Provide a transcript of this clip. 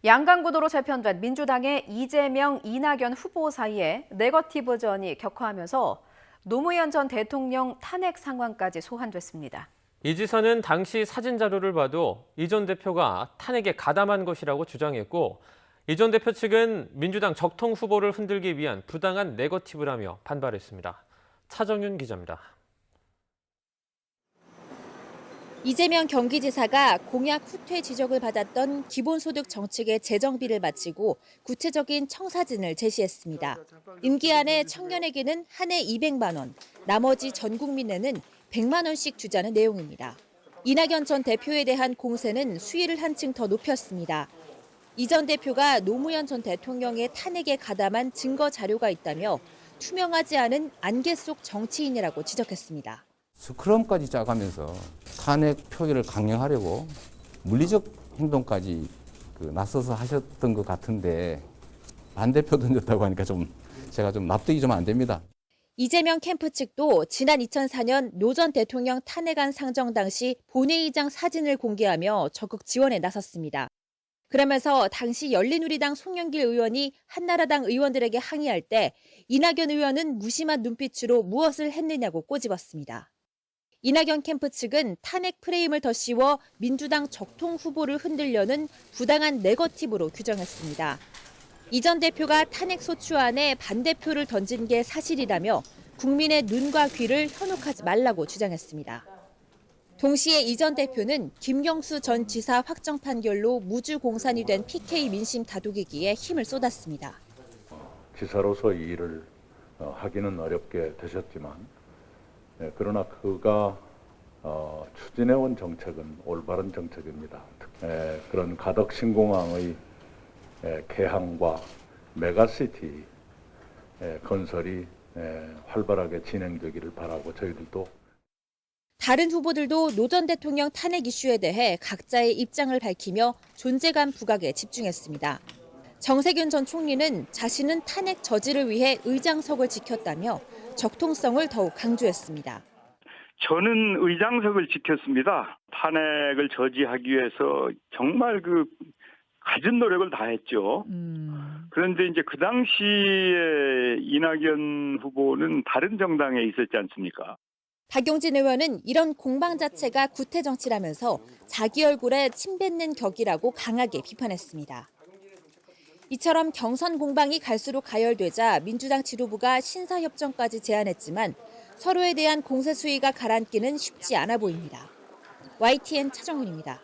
양강구도로 재편된 민주당의 이재명, 이낙연 후보 사이에 네거티브전이 격화하면서 노무현 전 대통령 탄핵 상황까지 소환됐습니다. 이 지사는 당시 사진 자료를 봐도 이 전 대표가 탄핵에 가담한 것이라고 주장했고, 이 전 대표 측은 민주당 적통 후보를 흔들기 위한 부당한 네거티브라며 반발했습니다. 차정윤 기자입니다. 이재명 경기지사가 공약 후퇴 지적을 받았던 기본소득 정책의 재정비를 마치고 구체적인 청사진을 제시했습니다. 임기 안에 청년에게는 한 해 200만 원, 나머지 전 국민에는 100만 원씩 주자는 내용입니다. 이낙연 전 대표에 대한 공세는 수위를 한층 더 높였습니다. 이 전 대표가 노무현 전 대통령의 탄핵에 가담한 증거 자료가 있다며 투명하지 않은 안개 속 정치인이라고 지적했습니다. 스크럼까지 짜가면서 탄핵 표기를 강행하려고 물리적 행동까지 나서서 하셨던 것 같은데 반대표 던졌다고 하니까 제가 납득이 안 됩니다. 이재명 캠프 측도 지난 2004년 노 전 대통령 탄핵안 상정 당시 본회의장 사진을 공개하며 적극 지원에 나섰습니다. 그러면서 당시 열린우리당 송영길 의원이 한나라당 의원들에게 항의할 때 이낙연 의원은 무심한 눈빛으로 무엇을 했느냐고 꼬집었습니다. 이낙연 캠프 측은 탄핵 프레임을 더 씌워 민주당 적통 후보를 흔들려는 부당한 네거티브로 규정했습니다. 이 전 대표가 탄핵 소추안에 반대표를 던진 게 사실이라며 국민의 눈과 귀를 현혹하지 말라고 주장했습니다. 동시에 이 전 대표는 김경수 전 지사 확정 판결로 무주 공산이 된 PK 민심 다독이기에 힘을 쏟았습니다. 지사로서 이 일을 하기는 어렵게 되셨지만 그러나 그가 추진해온 정책은 올바른 정책입니다. 그런 가덕신공항의 개항과 메가시티 건설이 활발하게 진행되기를 바라고 저희들도. 다른 후보들도 노 전 대통령 탄핵 이슈에 대해 각자의 입장을 밝히며 존재감 부각에 집중했습니다. 정세균 전 총리는 자신은 탄핵 저지를 위해 의장석을 지켰다며 적통성을 더욱 강조했습니다. 저는 의장석을 지켰습니다. 탄핵을 저지하기 위해서 정말 가진 노력을 다했죠. 그런데 이제 그 당시에 이낙연 후보는 다른 정당에 있었지 않습니까? 박용진 의원은 이런 공방 자체가 구태 정치라면서 자기 얼굴에 침 뱉는 격이라고 강하게 비판했습니다. 이처럼 경선 공방이 갈수록 가열되자 민주당 지도부가 신사협정까지 제안했지만 서로에 대한 공세 수위가 가라앉기는 쉽지 않아 보입니다. YTN 차정훈입니다.